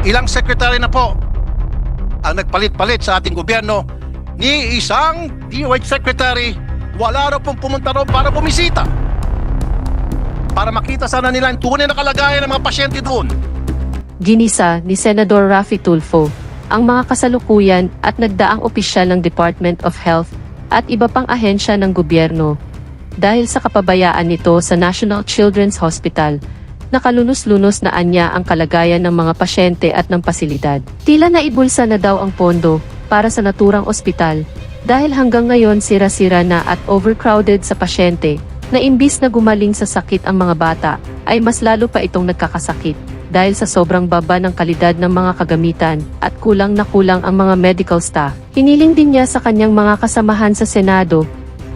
Ilang sekretary na po ang nagpalit-palit sa ating gobyerno, ni isang DOH secretary wala raw pong pumunta raw para bumisita. Para makita sana nila ang tunay na kalagayan ng mga pasyente doon. Ginisa ni Senador Raffy Tulfo ang mga kasalukuyan at nagdaang opisyal ng Department of Health at iba pang ahensya ng gobyerno dahil sa kapabayaan nito sa National Children's Hospital. Nakalunos-lunos na anya ang kalagayan ng mga pasyente at ng pasilidad. Tila naibulsa na daw ang pondo para sa naturang ospital dahil hanggang ngayon sira-sira na at overcrowded sa pasyente na imbis na gumaling sa sakit ang mga bata ay mas lalo pa itong nagkakasakit dahil sa sobrang baba ng kalidad ng mga kagamitan at kulang na kulang ang mga medical staff. Hiniling din niya sa kanyang mga kasamahan sa Senado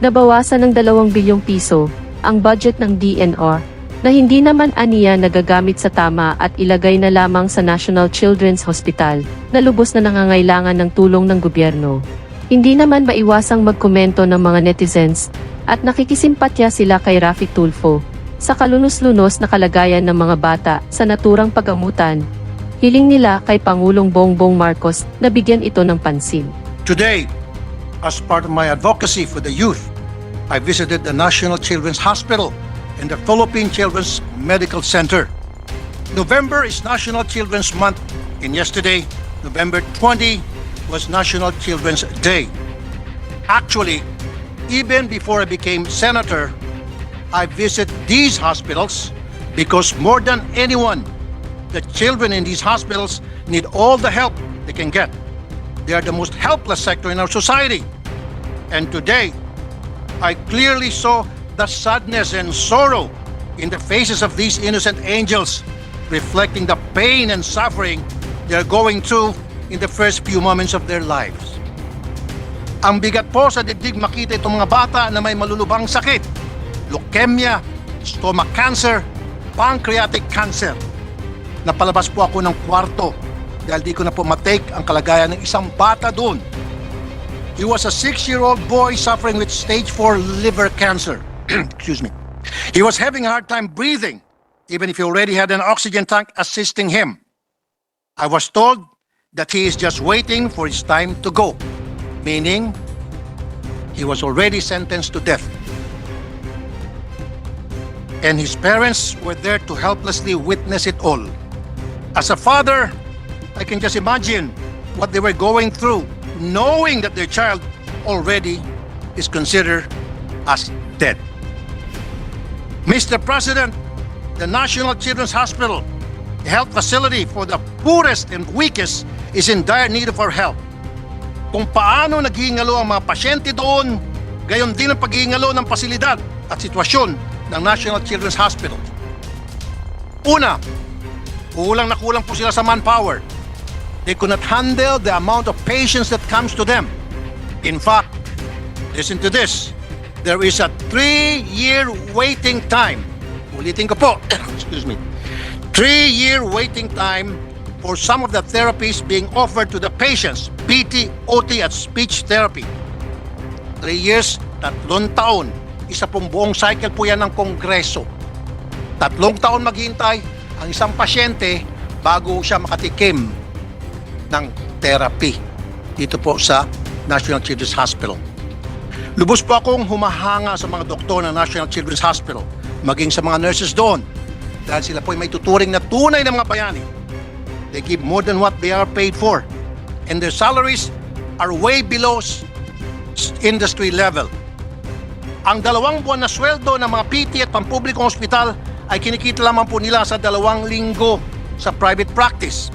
na bawasan ng 2 bilyong piso ang budget ng DNR na hindi naman aniya nagagamit sa tama at ilagay na lamang sa National Children's Hospital na lubos na nangangailangan ng tulong ng gobyerno. Hindi naman maiwasang magkomento ng mga netizens at nakikisimpatya sila kay Raffy Tulfo sa kalunos-lunos na kalagayan ng mga bata sa naturang pagamutan. Hiling nila kay Pangulong Bongbong Marcos na bigyan ito ng pansin. Today, as part of my advocacy for the youth, I visited the National Children's Hospital and the Philippine Children's Medical Center. November is National Children's Month, and yesterday, November 20, was National Children's Day. Actually, even before I became senator, I visit these hospitals because more than anyone, the children in these hospitals need all the help they can get. They are the most helpless sector in our society. And today, I clearly saw the sadness and sorrow in the faces of these innocent angels, reflecting the pain and suffering they're going through in the first few moments of their lives. Ang bigat po sa dibdib makita itong mga bata na may malulubhang sakit, leukemia, stomach cancer, pancreatic cancer. Napalabas po ako ng kwarto dahil di ko na po matake ang kalagayan ng isang bata doon. He was a 6-year-old boy suffering with stage 4 liver cancer. Excuse me. He was having a hard time breathing, even if he already had an oxygen tank assisting him. I was told that he is just waiting for his time to go, meaning he was already sentenced to death. And his parents were there to helplessly witness it all. As a father, I can just imagine what they were going through, knowing that their child already is considered as dead. Mr. President, the National Children's Hospital, a health facility for the poorest and weakest, is in dire need of our help. Kung paano naghihingalo ang mga pasyente doon, gayon din ang paghihingalo ng pasilidad at sitwasyon ng National Children's Hospital. Una, kulang na kulang po sila sa manpower. They could not handle the amount of patients that comes to them. In fact, listen to this, there is a 3-year waiting time. Ulitin ko po, excuse me. 3-year waiting time for some of the therapies being offered to the patients, PT, OT at speech therapy. 3 years, 3 taon. Isa pong buong cycle po yan ng Kongreso. 3 taon maghihintay ang isang pasyente bago siya makatikim ng therapy dito po sa National Children's Hospital. Lubos po akong humahanga sa mga doktor ng National Children's Hospital, maging sa mga nurses doon, dahil sila po ay may tuturing na tunay ng mga bayani. They give more than what they are paid for, and their salaries are way below industry level. Ang 2 buwan na sweldo ng mga PT at pampublikong ospital ay kinikita lamang po nila sa 2 linggo sa private practice.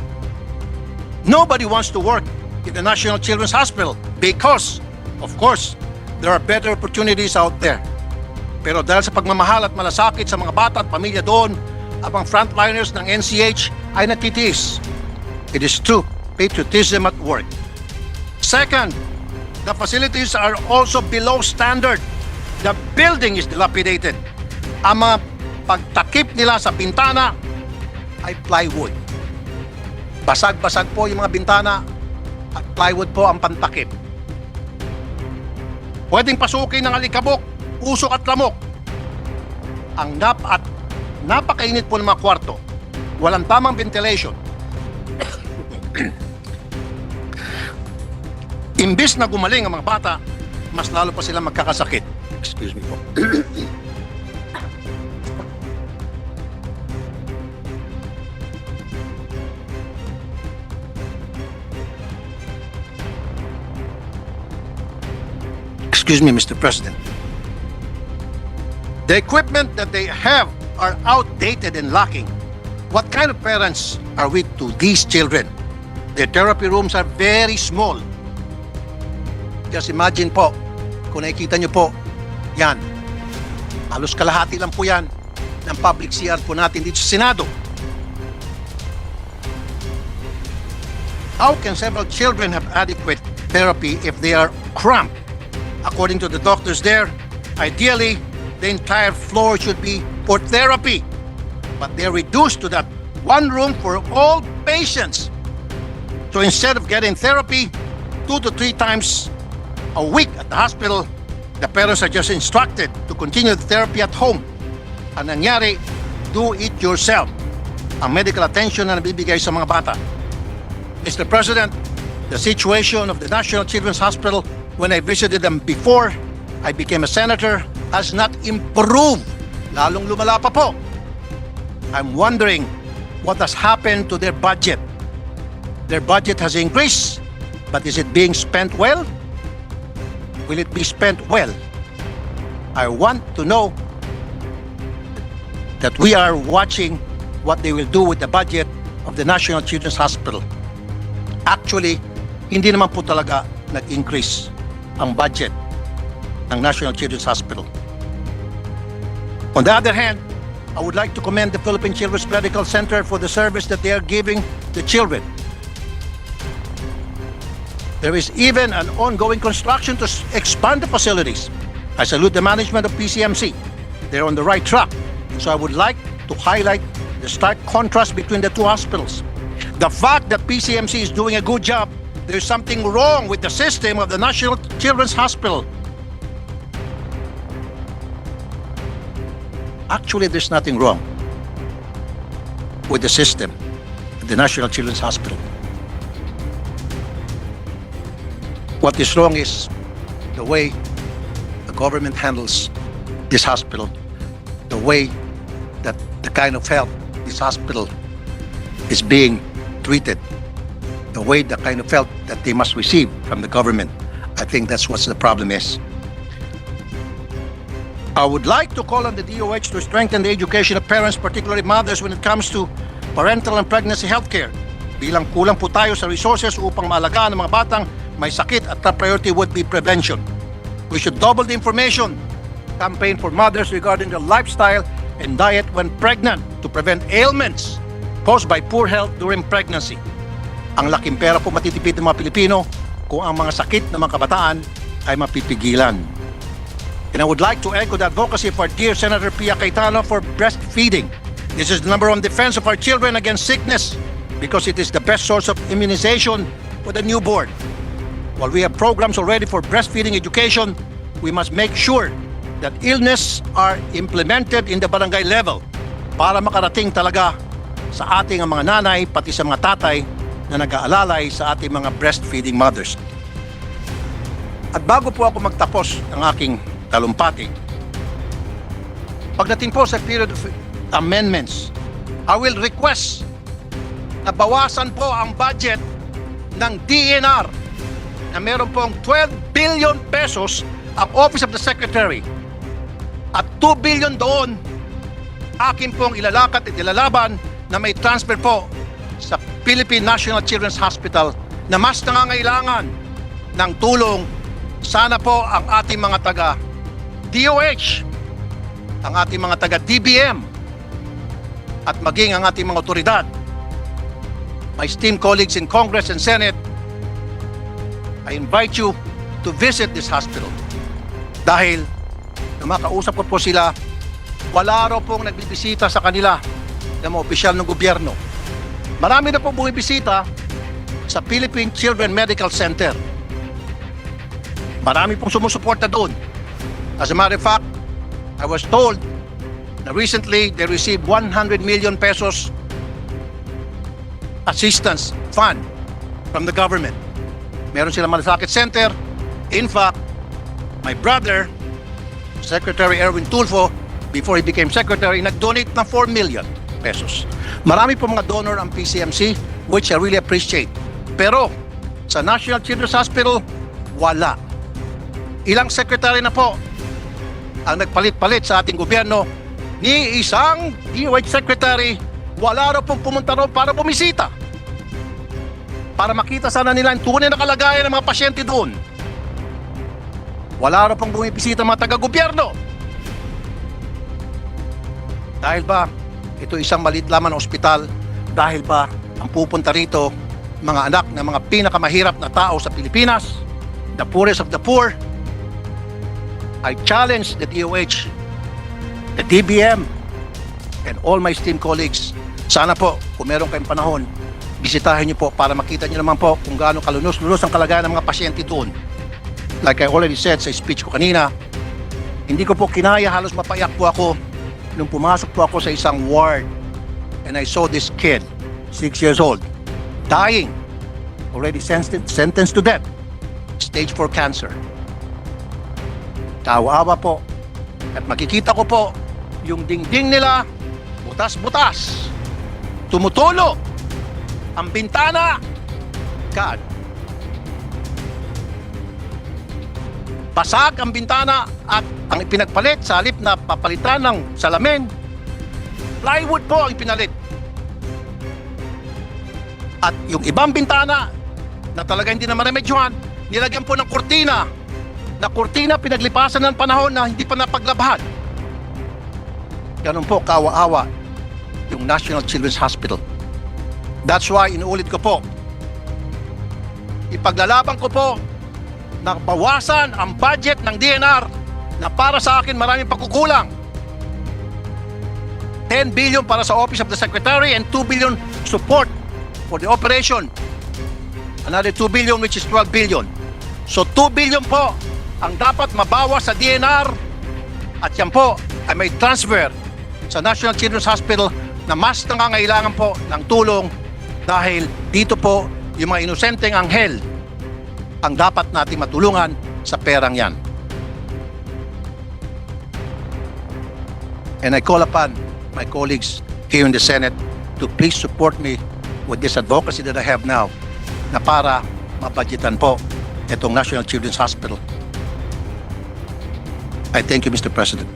Nobody wants to work in the National Children's Hospital because, of course, there are better opportunities out there. Pero dahil sa pagmamahal at malasakit sa mga bata at pamilya doon, ang mga frontliners ng NCH ay natitiis. It is true, patriotism at work. Second, the facilities are also below standard. The building is dilapidated. Ang mga pagtakip nila sa bintana ay plywood. Basag-basag po yung mga bintana at plywood po ang pantakip. Pwedeng pasukin ng alikabok, usok at lamok. Ang napakainit po ng mga kwarto. Walang tamang ventilation. Imbis na gumaling ang mga bata, mas lalo pa sila magkakasakit. Excuse me po. Excuse me, Mr. President. The equipment that they have are outdated and lacking. What kind of parents are we to these children? Their therapy rooms are very small. Just imagine po, kung nakikita nyo po, yan. Halos kalahati lang po yan ng public CR po natin dito sa Senado. How can several children have adequate therapy if they are cramped? According to the doctors there, ideally, the entire floor should be for therapy. But they're reduced to that one room for all patients. So instead of getting therapy 2 to 3 times a week at the hospital, the parents are just instructed to continue the therapy at home. Ang nangyari, do it yourself. Ang medical attention na nabibigay sa mga bata. Mr. President, the situation of the National Children's Hospital when I visited them before I became a senator has not improved. Lalong lumala pa po. I'm wondering what has happened to their budget. Their budget has increased, but is it being spent well? Will it be spent well? I want to know that we are watching what they will do with the budget of the National Children's Hospital. Actually, hindi naman po talaga nag-increase ang budget ng National Children's Hospital. On the other hand, I would like to commend the Philippine Children's Medical Center for the service that they are giving the children. There is even an ongoing construction to expand the facilities. I salute the management of PCMC. They're on the right track. So I would like to highlight the stark contrast between the two hospitals. The fact that PCMC is doing a good job, there's something wrong with the system of the National Children's Hospital. Actually, there's nothing wrong with the system of the National Children's Hospital. What is wrong is the way the government handles this hospital, the way that the kind of help this hospital is being treated, the way, the kind of help that they must receive from the government. I think that's what the problem is. I would like to call on the DOH to strengthen the education of parents, particularly mothers, when it comes to parental and pregnancy health care. Bilang kulang po tayo sa resources upang maalagaan ang mga batang may sakit at top priority would be prevention. We should double the information campaign for mothers regarding their lifestyle and diet when pregnant to prevent ailments caused by poor health during pregnancy. Ang laking pera po matitipid ng mga Pilipino kung ang mga sakit ng mga kabataan ay mapipigilan. And I would like to echo the advocacy of our dear Senator Pia Cayetano for breastfeeding. This is the number one defense of our children against sickness because it is the best source of immunization for the newborn. While we have programs already for breastfeeding education, we must make sure that illness are implemented in the barangay level para makarating talaga sa ating mga nanay pati sa mga tatay na nag-aalalay sa ating mga breastfeeding mothers. At bago po ako magtapos ng aking talumpati, pagdating po sa period of amendments, I will request na bawasan po ang budget ng DNR na meron pong 12 billion pesos ang Office of the Secretary at 2 billion doon akin pong ilalakad at ilalaban na may transfer po sa Philippine National Children's Hospital na mas nangangailangan ng tulong. Sana po ang ating mga taga DOH, ang ating mga taga DBM at maging ang ating mga otoridad, my esteemed colleagues in Congress and Senate, I invite you to visit this hospital. Dahil nung makausap ko po sila, wala raw pong nagbibisita sa kanila ng mga opisyal ng gobyerno. Marami na pong bumibisita sa Philippine Children Medical Center. Marami pong sumusuporta doon. As a matter of fact, I was told na recently they received 100 million pesos assistance fund from the government. Meron silang malasakit center. In fact, my brother, Secretary Erwin Tulfo, before he became secretary, nag-donate ng 4 million pesos. Marami po mga donor ang PCMC, which I really appreciate. Pero sa National Children's Hospital, wala. Ilang secretary na po ang nagpalit-palit sa ating gobyerno, ni isang DOH secretary, wala raw pong pumunta raw para bumisita. Para makita sana nila ang tunay na kalagayan ng mga pasyente doon. Wala raw pong bumibisita mga taga-gobyerno. Dahil ba, ito isang maliit lamang na ospital, dahil ba ang pupunta rito mga anak ng mga pinakamahirap na tao sa Pilipinas, the poorest of the poor. I challenge the DOH, the DBM, and all my esteemed colleagues. Sana po, kung meron kayong panahon, bisitahin niyo po para makita niyo naman po kung gaano kalunos-lunos ang kalagayan ng mga pasyente doon. Like I already said sa speech ko kanina, hindi ko po kinaya, halos mapaiyak po ako nung pumasok po ako sa isang ward and I saw this kid, 6 years old, dying, already sentenced to death, stage 4 cancer. Tawa-awa po. At makikita ko po yung dingding nila, butas-butas, tumutulo ang bintana. God. Basag ang bintana at ang ipinagpalit sa halip na papalitan ng salamin, plywood po ang ipinalit. At yung ibang bintana na talaga hindi na maremedyohan, nilagyan po ng kurtina. Na kurtina pinaglipasan ng panahon na hindi pa napaglabhan. Ganun po kawa-awa yung National Children's Hospital. That's why inuulit ko po, ipaglalaban ko po na bawasan ang budget ng DNR na para sa akin maraming pagkukulang. 10 billion para sa Office of the Secretary and 2 billion support for the operation. Another 2 billion which is 12 billion. So 2 billion po ang dapat mabawas sa DNR at yan po ay may transfer sa National Children's Hospital na mas nangangailangan po ng tulong dahil dito po yung mga inosenteng anghel ang dapat nating matulungan sa perang yan. And I call upon my colleagues here in the Senate to please support me with this advocacy that I have now na para mabudgetan po itong National Children's Hospital. I thank you, Mr. President.